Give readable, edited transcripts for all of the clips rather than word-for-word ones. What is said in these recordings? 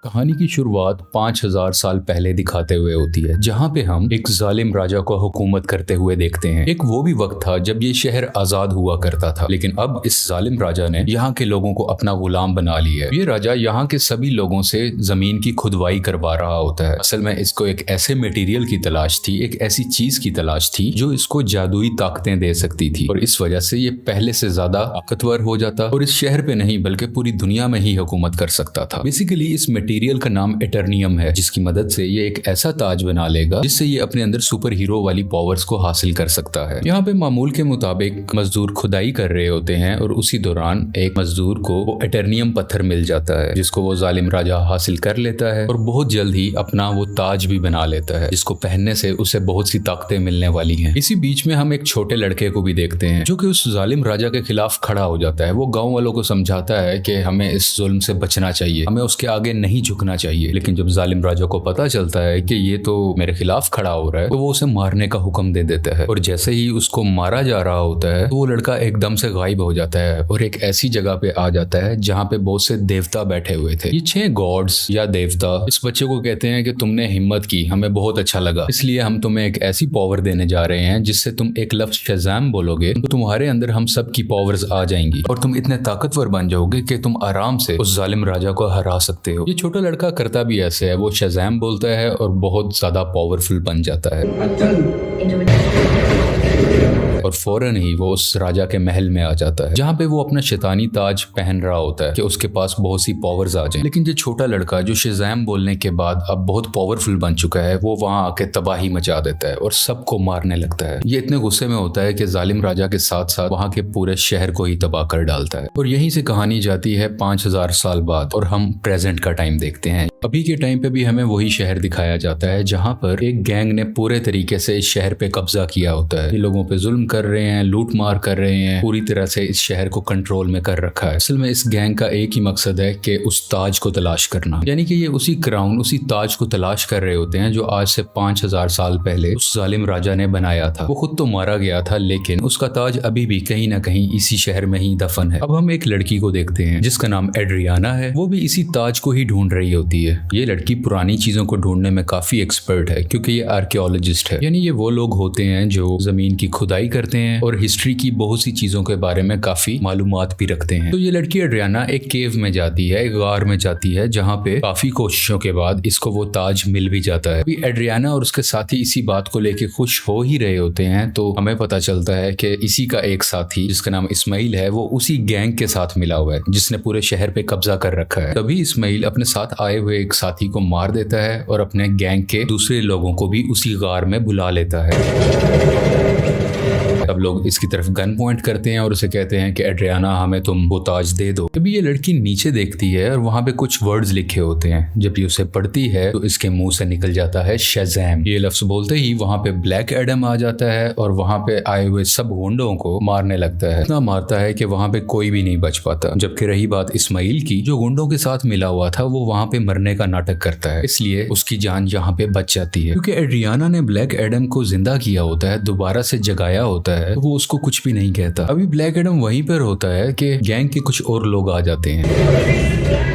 कहानी की शुरुआत 5000 साल पहले दिखाते हुए होती है, जहाँ पे हम एक जालिम राजा को हुकूमत करते हुए देखते हैं। एक वो भी वक्त था जब ये शहर आजाद हुआ करता था, लेकिन अब इस जालिम राजा ने यहाँ के लोगों को अपना गुलाम बना लिया है। ये राजा यहाँ के सभी लोगों से जमीन की खुदवाई करवा रहा होता है। असल में इसको एक ऐसे मटेरियल की तलाश थी, एक ऐसी चीज की तलाश थी जो इसको जादुई ताकतें दे सकती थी, और इस वजह से ये पहले से ज्यादा ताकतवर हो जाता और इस शहर पे नहीं बल्कि पूरी दुनिया में ही हुकूमत कर सकता था। बेसिकली इस मटेरियल का नाम एटर्नियम है, जिसकी मदद से ये एक ऐसा ताज बना लेगा जिससे ये अपने अंदर सुपर हीरो वाली पावर्स को हासिल कर सकता है। यहाँ पे मामूल के मुताबिक मजदूर खुदाई कर रहे होते हैं और उसी दौरान एक मजदूर को वो एटर्नियम पत्थर मिल जाता है, जिसको वो जालिम राजा हासिल कर लेता है और बहुत जल्द ही अपना वो ताज भी बना लेता है, जिसको पहनने से उसे बहुत सी ताकतें मिलने वाली हैं। इसी बीच में हम एक छोटे लड़के को भी देखते हैं जो कि उस जालिम राजा के खिलाफ खड़ा हो जाता है। वो गाँव वालों को समझाता है कि हमें इस जुल्म से बचना चाहिए, हमें उसके आगे नहीं झुकना चाहिए। लेकिन जब जालिम राजा को पता चलता है कि ये तो मेरे खिलाफ खड़ा हो रहा है, तो वो उसे मारने का हुक्म दे देता है। और जैसे ही उसको मारा जा रहा होता है तो वो लड़का एकदम से गायब हो जाता है और एक ऐसी जगह पे आ जाता है जहाँ पे बहुत से देवता बैठे हुए थे। ये 6 गॉड्स या देवता इस बच्चे को कहते हैं कि तुमने हिम्मत की, हमें बहुत अच्छा लगा, इसलिए हम तुम्हें एक ऐसी पावर देने जा रहे हैं जिससे तुम एक लफ्ज शज़ाम बोलोगे तो तुम्हारे अंदर हम सब की पावर्स आ जाएंगी और तुम इतने ताकतवर बन जाओगे कि तुम आराम से उस जालिम राजा को हरा सकते हो। ये छोटा लड़का करता भी ऐसे है, वो शज़ाम बोलता है और बहुत ज्यादा पावरफुल बन जाता है और फौरन ही वो उस राजा के महल में आ जाता है, जहाँ पे वो अपना शैतानी ताज पहन रहा होता है कि उसके पास बहुत सी पावर्स आ जाएं। लेकिन ये छोटा लड़का जो शज़ाम बोलने के बाद अब बहुत पावरफुल बन चुका है, वो वहाँ आके तबाही मचा देता है और सबको मारने लगता है। ये इतने गुस्से में होता है कि जालिम राजा के साथ साथ वहाँ के पूरे शहर को ही तबाह कर डालता है। और यहीं से कहानी जाती है 5000 साल बाद और हम प्रेजेंट का टाइम देखते हैं। अभी के टाइम पे भी हमें वही शहर दिखाया जाता है जहाँ पर एक गैंग ने पूरे तरीके से इस शहर पे कब्जा किया होता है। ये लोगों पे जुल्म कर रहे हैं, लूट मार कर रहे हैं, पूरी तरह से इस शहर को कंट्रोल में कर रखा है। असल में इस गैंग का एक ही मकसद है कि उस ताज को तलाश करना, यानी कि ये उसी क्राउन, उसी ताज को तलाश कर रहे होते हैं जो आज से 5000 साल पहले उस जालिम राजा ने बनाया था। वो खुद तो मारा गया था, लेकिन उसका ताज अभी भी कहीं ना कहीं इसी शहर में ही दफन है। अब हम एक लड़की को देखते हैं जिसका नाम एड्रियाना है। वो भी इसी ताज को ही ढूंढ रही होती है। ये लड़की पुरानी चीजों को ढूंढने में काफी एक्सपर्ट है, क्योंकि ये आर्कियोलॉजिस्ट है, यानी ये वो लोग होते हैं जो जमीन की खुदाई करते हैं और हिस्ट्री की बहुत सी चीजों के बारे में काफी मालूमात भी रखते हैं। तो ये लड़की एड्रियाना एक केव में जाती है, एक गार में जाती है, जहाँ पे काफी कोशिशों के बाद इसको वो ताज मिल भी जाता है। अभी एड्रियाना और उसके साथी इसी बात को लेके खुश हो ही रहे होते हैं, तो हमें पता चलता है कि इसी का एक साथी जिसका नाम इस्माइल है, वो उसी गैंग के साथ मिला हुआ है जिसने पूरे शहर पे कब्जा कर रखा है। तभी इस्माइल अपने साथ आए हुए एक साथी को मार देता है और अपने गैंग के दूसरे लोगों को भी उसी गार में बुला लेता है। अब लोग इसकी तरफ गन पॉइंट करते हैं और उसे कहते हैं कि एड्रियाना, हमें तुम वो ताज दे दो। तभी ये लड़की नीचे देखती है और वहां पे कुछ वर्ड्स लिखे होते हैं। जब ये उसे पढ़ती है तो इसके मुंह से निकल जाता है शज़ाम। ये लफ्ज बोलते ही वहां पे ब्लैक एडम आ जाता है और वहां पे आए हुए सब गुंडों को मारने लगता है। इतना मारता है कि वहां पे कोई भी नहीं बच पाता। जबकि रही बात इस्माइल की, जो गुंडों के साथ मिला हुआ था, वो वहां पे मरने का नाटक करता है, इसलिए उसकी जान यहाँ पे बच जाती है। क्योंकि एड्रियाना ने ब्लैक एडम को जिंदा किया होता है, दोबारा से जगाया होता है, तो वो उसको कुछ भी नहीं कहता। अभी ब्लैक एडम वहीं पर होता है कि गैंग के कुछ और लोग आ जाते हैं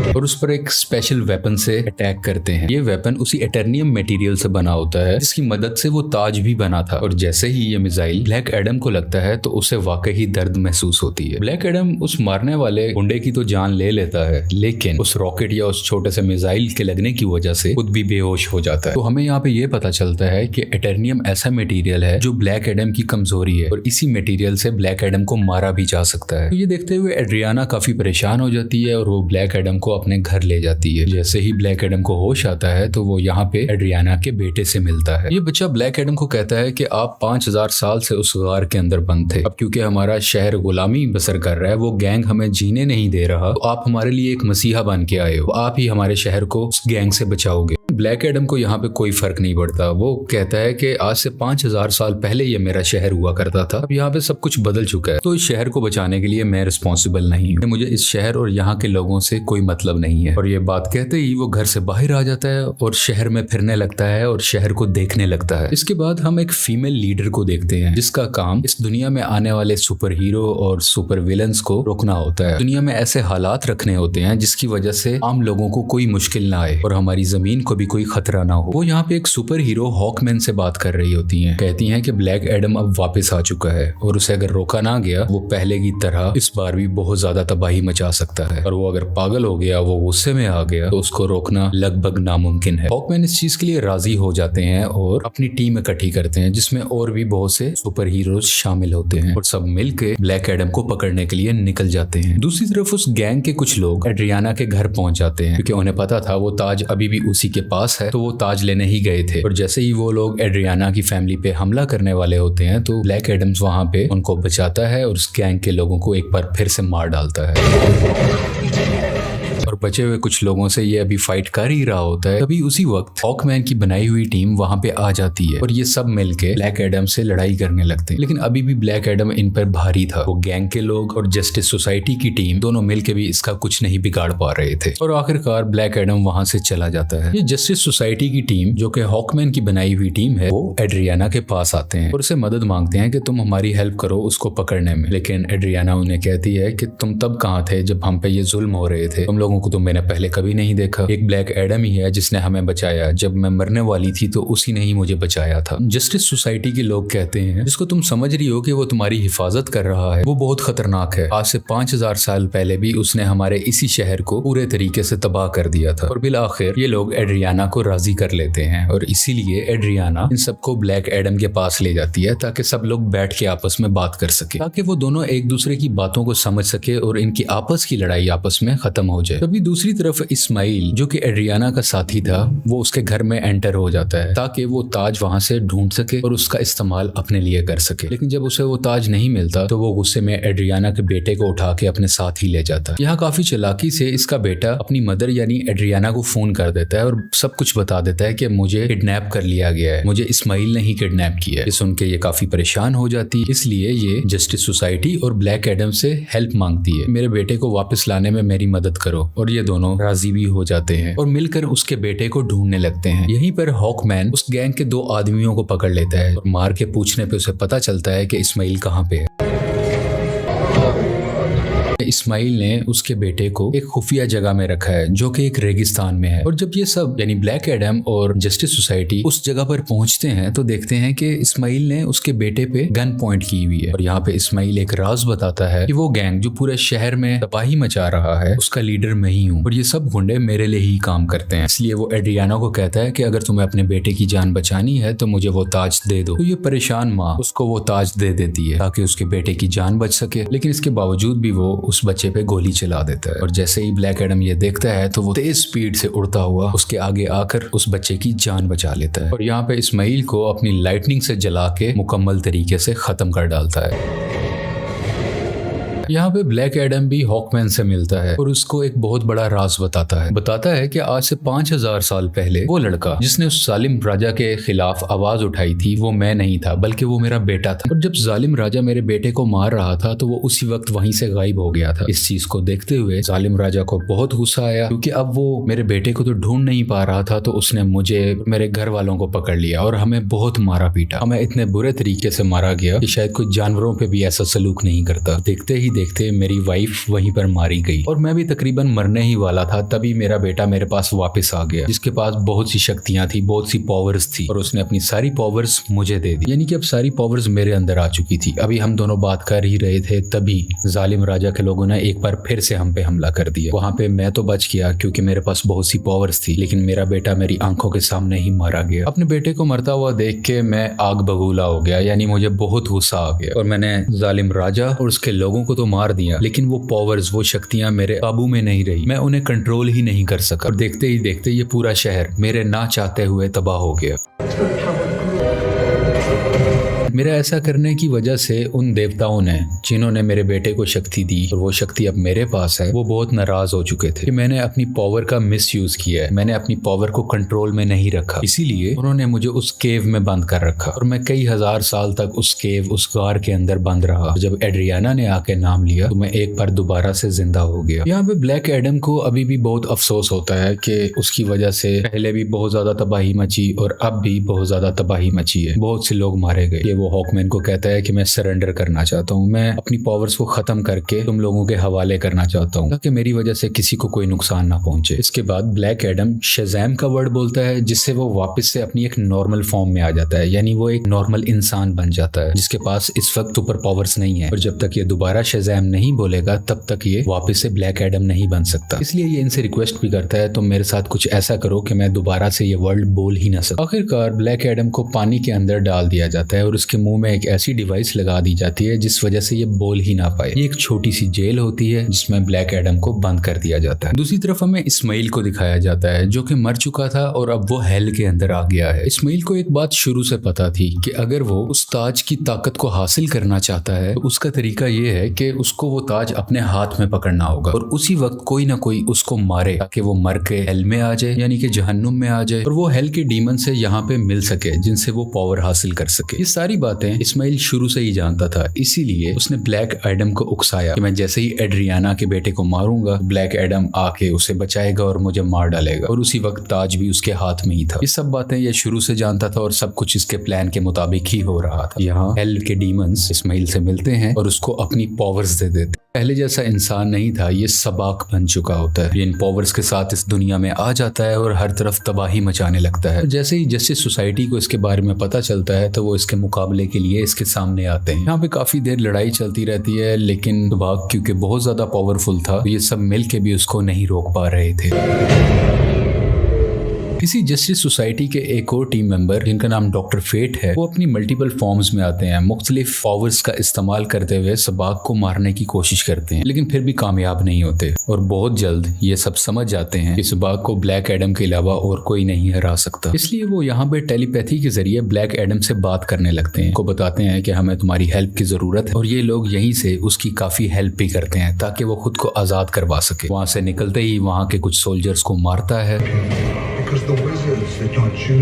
और उस पर एक स्पेशल वेपन से अटैक करते हैं। ये वेपन उसी एटर्नियम मटेरियल से बना होता है जिसकी मदद से वो ताज भी बना था। और जैसे ही ये मिसाइल ब्लैक एडम को लगता है तो उसे वाकई दर्द महसूस होती है। ब्लैक एडम उस मारने वाले गुंडे की तो जान ले लेता है, लेकिन उस रॉकेट या उस छोटे से मिसाइल के लगने की वजह से खुद भी बेहोश हो जाता है। तो हमें यहाँ पे ये पता चलता है कि एटर्नियम ऐसा मटेरियल है जो ब्लैक एडम की कमजोरी है और इसी मटेरियल से ब्लैक एडम को मारा भी जा सकता है। तो ये देखते हुए एड्रियाना काफी परेशान हो जाती है और वो ब्लैक एडम को अपने घर ले जाती है। जैसे ही ब्लैक एडम को होश आता है तो वो यहाँ पे एड्रियाना के बेटे से मिलता है। ये बच्चा ब्लैक एडम को कहता है कि आप 5000 साल से उस गार के अंदर बंद थे, अब क्योंकि हमारा शहर गुलामी बसर कर रहा है, वो गैंग हमें जीने नहीं दे रहा, तो आप हमारे लिए एक मसीहा बन के आए हो, आप ही हमारे शहर को उस गैंग से बचाओगे। ब्लैक एडम को यहाँ पे कोई फर्क नहीं पड़ता। वो कहता है कि आज से 5000 साल पहले ये मेरा शहर हुआ करता था, अब यहाँ पे सब कुछ बदल चुका है, तो इस शहर को बचाने के लिए मैं रिस्पॉन्सिबल नहीं हूँ, मुझे इस शहर और यहाँ के लोगों से कोई मतलब नहीं है। और ये बात कहते ही वो घर से बाहर आ जाता है और शहर में फिरने लगता है और शहर को देखने लगता है। इसके बाद हम एक फीमेल लीडर को देखते हैं जिसका काम इस दुनिया में आने वाले सुपर हीरो और सुपर विलन्स को रोकना होता है। दुनिया में ऐसे हालात रखने होते हैं जिसकी वजह से आम लोगों को कोई मुश्किल ना आए और हमारी जमीन को भी कोई खतरा ना हो। वो यहाँ पे एक सुपर हीरो हॉकमैन से बात कर रही होती हैं। कहती हैं कि ब्लैक एडम अब वापस आ चुका है और उसे अगर रोका ना गया वो पहले की तरह इस बार भी बहुत ज्यादा तबाही मचा सकता है, और वो अगर पागल हो गया, वो गुस्से में आ गया, तो उसको रोकना लगभग नामुमकिन है। हॉकमैन इस चीज के लिए राजी हो जाते हैं और अपनी टीम इकट्ठी करते हैं जिसमें और भी बहुत से सुपर हीरोज शामिल होते हैं और सब मिलकर ब्लैक एडम को पकड़ने के लिए निकल जाते हैं। दूसरी तरफ उस गैंग के कुछ लोग एड्रियाना के घर पहुंच जाते हैं क्योंकि उन्हें पता था वो ताज अभी भी उसी के पास है, तो वो ताज लेने ही गए थे। और जैसे ही वो लोग एड्रियाना की फैमिली पे हमला करने वाले होते हैं तो ब्लैक एडम्स वहां पे उनको बचाता है और उस गैंग के लोगों को एक बार फिर से मार डालता है। और बचे हुए कुछ लोगों से ये अभी फाइट कर ही रहा होता है, तभी उसी वक्त हॉकमैन की बनाई हुई टीम वहां पे आ जाती है और ये सब मिलके ब्लैक एडम से लड़ाई करने लगते हैं। लेकिन अभी भी ब्लैक एडम इन पर भारी था। वो गैंग के लोग और जस्टिस सोसाइटी की टीम दोनों मिलके भी इसका कुछ नहीं बिगाड़ पा रहे थे और आखिरकार ब्लैक एडम वहां से चला जाता है। ये जस्टिस सोसाइटी की टीम जो कि हॉकमैन की बनाई हुई टीम है, वो एड्रियाना के पास आते हैं और उसे मदद मांगते हैं कि तुम हमारी हेल्प करो उसको पकड़ने में। लेकिन एड्रियाना उन्हें कहती है कि तुम तब कहाँ थे जब हम पे ये जुल्म हो रहे थे, तुम लोगों को तो मैंने पहले कभी नहीं देखा। एक ब्लैक एडम ही है जिसने हमें बचाया, जब मैं मरने वाली थी तो उसी ने ही मुझे बचाया था। जस्टिस सोसाइटी के लोग कहते हैं जिसको तुम समझ रही हो कि वो तुम्हारी हिफाजत कर रहा है, वो बहुत खतरनाक है। आज से 5000 साल पहले भी उसने हमारे इसी शहर को पूरे तरीके से तबाह कर दिया था। और बिल आखिर ये लोग एड्रियाना को राजी कर लेते हैं और इसीलिए एड्रियाना इन सबको ब्लैक एडम के पास ले जाती है ताकि सब लोग बैठ के आपस में बात कर सके, ताकि वो दोनों एक दूसरे की बातों को समझ सके और इनकी आपस की लड़ाई आपस में खत्म हो जाए। तभी दूसरी तरफ इस्माइल जो कि एड्रियाना का साथी था, वो उसके घर में एंटर हो जाता है ताकि वो ताज वहां से ढूंढ सके और उसका इस्तेमाल अपने लिए कर सके। लेकिन जब उसे वो ताज नहीं मिलता तो वो गुस्से में एड्रियाना के बेटे को उठा के अपने साथ ही ले जाता है। यहाँ काफी चालाकी से इसका बेटा अपनी मदर यानी एड्रियाना को फोन कर देता है और सब कुछ बता देता है कि मुझे किडनैप कर लिया गया है, मुझे इस्माइल ने ही किडनैप किया है। ये सुन के ये काफी परेशान हो जाती है, इसलिए ये जस्टिस सोसाइटी और ब्लैक एडम से हेल्प मांगती है, मेरे बेटे को वापस लाने में मेरी मदद करो। और ये दोनों राजी भी हो जाते हैं और मिलकर उसके बेटे को ढूंढने लगते हैं। यहीं पर हॉकमैन उस गैंग के 2 आदमियों को पकड़ लेता है और मार के पूछने पे उसे पता चलता है कि इस्माइल कहाँ पे है। इस्माइल ने उसके बेटे को एक खुफिया जगह में रखा है जो कि एक रेगिस्तान में है। और जब ये सब यानी ब्लैक एडम और जस्टिस सोसाइटी उस जगह पर पहुंचते हैं तो देखते हैं कि इस्माइल ने उसके बेटे पे गन पॉइंट की हुई है। और यहाँ पे इस्माइल एक राज बताता है कि वो गैंग जो पूरे शहर में तबाही मचा रहा है उसका लीडर मैं ही हूँ और ये सब गुंडे मेरे लिए ही काम करते हैं। इसलिए वो एड्रियाना को कहता है कि अगर तुम्हें अपने बेटे की जान बचानी है तो मुझे वो ताज दे दो। तो ये परेशान माँ उसको वो ताज दे देती है ताकि उसके बेटे की जान बच सके, लेकिन इसके बावजूद भी वो उस बच्चे पे गोली चला देता है। और जैसे ही ब्लैक एडम ये देखता है तो वो तेज स्पीड से उड़ता हुआ उसके आगे आकर उस बच्चे की जान बचा लेता है और यहाँ पे इस्माइल को अपनी लाइटनिंग से जला के मुकम्मल तरीके से खत्म कर डालता है। यहाँ पे ब्लैक एडम भी हॉकमैन से मिलता है और उसको एक बहुत बड़ा राज बताता है कि आज से 5000 साल पहले वो लड़का जिसने उस जालिम राजा के खिलाफ आवाज उठाई थी वो मैं नहीं था बल्कि वो मेरा बेटा था। और जब जालिम राजा मेरे बेटे को मार रहा था तो वो उसी वक्त वहीं से गायब हो गया था। इस चीज को देखते हुए जालिम राजा को बहुत गुस्सा आया क्योंकि अब वो मेरे बेटे को तो ढूंढ नहीं पा रहा था, तो उसने मुझे मेरे घर वालों को पकड़ लिया और हमें बहुत मारा पीटा। हमें इतने बुरे तरीके से मारा गया कि शायद कोई जानवरों पे भी ऐसा सलूक नहीं करता। देखते ही देखते मेरी वाइफ वहीं पर मारी गई और मैं भी तकरीबन मरने ही वाला था, तभी मेरा बेटा मेरे पास वापस आ गया जिसके पास बहुत सी शक्तियां थी, बहुत सी पावर्स थी और उसने अपनी सारी पावर्स मुझे दे दी, यानी कि अब सारी पावर्स मेरे अंदर आ चुकी थी। अभी हम दोनों बात कर ही रहे थे तभी जालिम राजा के लोगों ने एक बार फिर से हम पे हमला कर दिया। वहां पे मैं तो बच गया क्योंकि मेरे पास बहुत सी पावर्स थी, लेकिन मेरा बेटा मेरी आंखों के सामने ही मारा गया। अपने बेटे को मरता हुआ देख के मैं आग बगूला हो गया, यानी मुझे बहुत गुस्सा आ गया और मैंने जालिम राजा और उसके लोगों को तो मार दिया, लेकिन वो पावर्स, वो शक्तियां मेरे काबू में नहीं रही, मैं उन्हें कंट्रोल ही नहीं कर सका और देखते ही देखते ये पूरा शहर मेरे ना चाहते हुए तबाह हो गया। मेरा ऐसा करने की वजह से उन देवताओं ने, जिन्होंने मेरे बेटे को शक्ति दी और वो शक्ति अब मेरे पास है, वो बहुत नाराज हो चुके थे कि मैंने अपनी पावर का मिसयूज किया है, मैंने अपनी पावर को कंट्रोल में नहीं रखा। इसीलिए उन्होंने मुझे उस केव में बंद कर रखा और मैं कई हजार साल तक उस केव, उस गार के अंदर बंद रहा। जब एड्रियाना ने आके नाम लिया तो मैं एक बार दोबारा से जिंदा हो गया। यहाँ पे ब्लैक एडम को अभी भी बहुत अफसोस होता है कि उसकी वजह से पहले भी बहुत ज्यादा तबाही मची और अब भी बहुत ज्यादा तबाही मची है, बहुत से लोग मारे गए। ये वो हॉकमैन को कहता है कि मैं सरेंडर करना चाहता हूँ, मैं अपनी पावर्स को खत्म करके तुम लोगों के हवाले करना चाहता हूँ ताकि मेरी वजह से किसी को कोई नुकसान ना पहुंचे। इसके बाद ब्लैक एडम शज़ैम का वर्ड बोलता है, जिससे वो वापस से अपनी एक नॉर्मल फॉर्म में आ जाता है, यानी वो एक नॉर्मल इंसान बन जाता है जिसके पास इस वक्त सुपर पावर्स नहीं है। और जब तक ये दोबारा शज़ैम नहीं बोलेगा तब तक ये वापस से ब्लैक एडम नहीं बन सकता। इसलिए ये इनसे रिक्वेस्ट भी करता है, तुम मेरे साथ कुछ ऐसा करो कि मैं दोबारा से ये वर्ड बोल ही ना सकूं। आखिरकार ब्लैक एडम को पानी के अंदर डाल दिया जाता है और उसके मुंह में एक ऐसी डिवाइस लगा दी जाती है जिस वजह से ये बोल ही ना पाए। ये एक छोटी सी जेल होती है जिसमें ब्लैक एडम को बंद कर दिया जाता है। दूसरी तरफ हमें इस्माइल को दिखाया जाता है जो कि मर चुका था और अब वो हेल के अंदर आ गया है। इस्माइल को एक बात शुरू से पता थी कि अगर वो उस ताज की ताकत को हासिल करना चाहता है तो उसका तरीका ये है कि उसको वो ताज अपने हाथ में पकड़ना होगा और उसी वक्त कोई ना कोई उसको मारे ताकि वो मर के हेल में आ जाए, यानी कि जहन्नुम में आ जाए और वो हेल के डीमन से यहाँ पे मिल सके जिनसे वो पावर हासिल कर सके। ये सारी बातें इस्माइल शुरू से ही जानता था, इसीलिए उसने ब्लैक एडम को उकसाया कि मैं जैसे ही एड्रियाना के बेटे को मारूंगा ब्लैक एडम आके उसे बचाएगा और मुझे मार डालेगा और उसी वक्त ताज भी उसके हाथ में ही था। ये सब बातें ये शुरू से जानता था और सब कुछ इसके प्लान के मुताबिक ही हो रहा था। यहाँ हेल के डीमंस इस्माइल से मिलते हैं और उसको अपनी पावर्स दे देते। पहले जैसा इंसान नहीं था, ये सबाक बन चुका होता है। ये इन पावर्स के साथ इस दुनिया में आ जाता है और हर तरफ तबाही मचाने लगता है। जैसे ही जस्टिस सोसाइटी को इसके बारे में पता चलता है तो वो इसके मुकाबले के लिए इसके सामने आते हैं। यहाँ पे काफी देर लड़ाई चलती रहती है, लेकिन सबाक क्योंकि बहुत ज्यादा पावरफुल था, ये सब मिल के भी उसको नहीं रोक पा रहे थे। इसी जस्टिस सोसाइटी के एक और टीम मेंबर जिनका नाम डॉक्टर फेट है, वो अपनी मल्टीपल फॉर्म्स में आते हैं, मुख्तलिफ पावर्स का इस्तेमाल करते हुए सबाक को मारने की कोशिश करते हैं, लेकिन फिर भी कामयाब नहीं होते और बहुत जल्द ये सब समझ जाते हैं कि सबाक को ब्लैक एडम के अलावा और कोई नहीं हरा सकता। इसलिए वो यहाँ पे टेलीपैथी के जरिए ब्लैक एडम से बात करने लगते हैं, को बताते हैं कि हमें तुम्हारी हेल्प की जरूरत है और ये लोग यहीं से उसकी काफी हेल्प भी करते हैं ताकि वो खुद को आजाद करवा सके। वहां से निकलते ही वहां के कुछ सोल्जर्स को मारता है,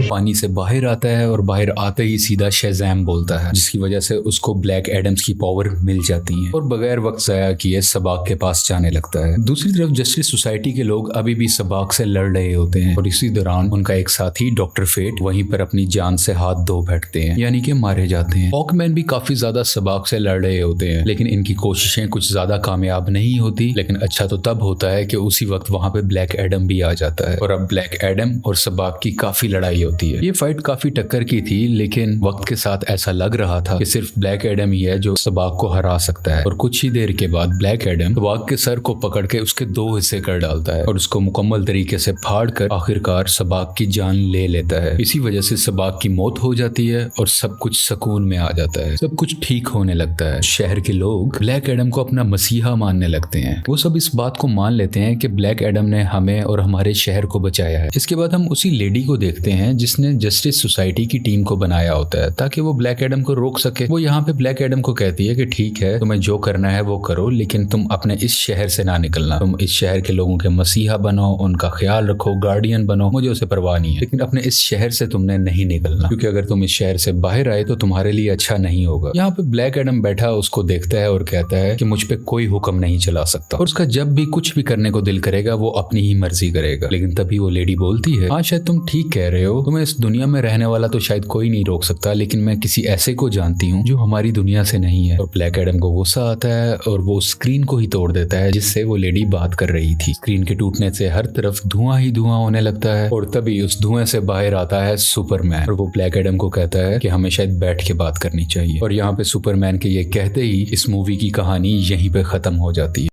पानी से बाहर आता है और बाहर आते ही सीधा शज़ैम बोलता है, जिसकी वजह से उसको ब्लैक एडम्स की पावर मिल जाती है और बगैर वक्त ज़ाया किए सबाक के पास जाने लगता है। दूसरी तरफ जस्टिस सोसाइटी के लोग अभी भी सबाक से लड़ रहे होते हैं और इसी दौरान उनका एक साथी डॉक्टर फेट वहीं पर अपनी जान से हाथ धो बैठते हैं, यानी कि मारे जाते हैं। हॉकमैन भी काफी ज्यादा सबाक से लड़ रहे होते हैं, लेकिन इनकी कोशिशें कुछ ज्यादा कामयाब नहीं होती। लेकिन अच्छा तो तब होता है कि उसी वक्त वहां पे ब्लैक एडम भी आ जाता है और अब ब्लैक एडम और सबाक की काफी लड़ाई होती है। ये फाइट काफी टक्कर की थी, लेकिन वक्त के साथ ऐसा लग रहा था कि सिर्फ ब्लैक एडम ही है जो सबाक को हरा सकता है। और कुछ ही देर के बाद ब्लैक एडम सबाक के सर को पकड़ के उसके दो हिस्से कर डालता है और उसको मुकम्मल तरीके से फाड़ कर आखिरकार सबाक की जान ले लेता है। इसी वजह से सबाक की मौत हो जाती है और सब कुछ सुकून में आ जाता है, सब कुछ ठीक होने लगता है। शहर के लोग ब्लैक एडम को अपना मसीहा मानने लगते हैं। वो सब इस बात को मान लेते हैं कि ब्लैक एडम ने हमें और हमारे शहर को बचाया है। इसके बाद हम उसी लेडी को देखते हैं जिसने जस्टिस सोसाइटी की टीम को बनाया होता है ताकि वो ब्लैक एडम को रोक सके। वो यहाँ पे ब्लैक एडम को कहती है कि ठीक है, तुम्हें जो करना है वो करो, लेकिन तुम अपने इस शहर से ना निकलना। तुम इस शहर के लोगों के मसीहा बनो, उनका ख्याल रखो, गार्डियन बनो, मुझे उसे परवाह नहीं है, लेकिन अपने इस शहर से तुमने नहीं निकलना, क्योंकि अगर तुम इस शहर से बाहर आए तो तुम्हारे लिए अच्छा नहीं होगा। यहाँ पे ब्लैक एडम बैठा उसको देखता है और कहता है कि मुझ पे कोई हुक्म नहीं चला सकता और उसका जब भी कुछ भी करने को दिल करेगा वो अपनी ही मर्जी करेगा। लेकिन तभी वो लेडी बोलती है, हाँ शायद तुम ठीक कह रहे हो, तुम्हें इस दुनिया में रहने वाला तो शायद कोई नहीं रोक सकता, लेकिन मैं किसी ऐसे को जानती हूँ जो हमारी दुनिया से नहीं है। और ब्लैक एडम को गुस्सा आता है और वो स्क्रीन को ही तोड़ देता है जिससे वो लेडी बात कर रही थी। स्क्रीन के टूटने से हर तरफ धुआं ही धुआं होने लगता है और तभी उस धुएं से बाहर आता है सुपरमैन और वो ब्लैक एडम को कहता है कि हमें शायद बैठ के बात करनी चाहिए। और यहाँ पे सुपरमैन के ये कहते ही इस मूवी की कहानी यहीं पे खत्म हो जाती है।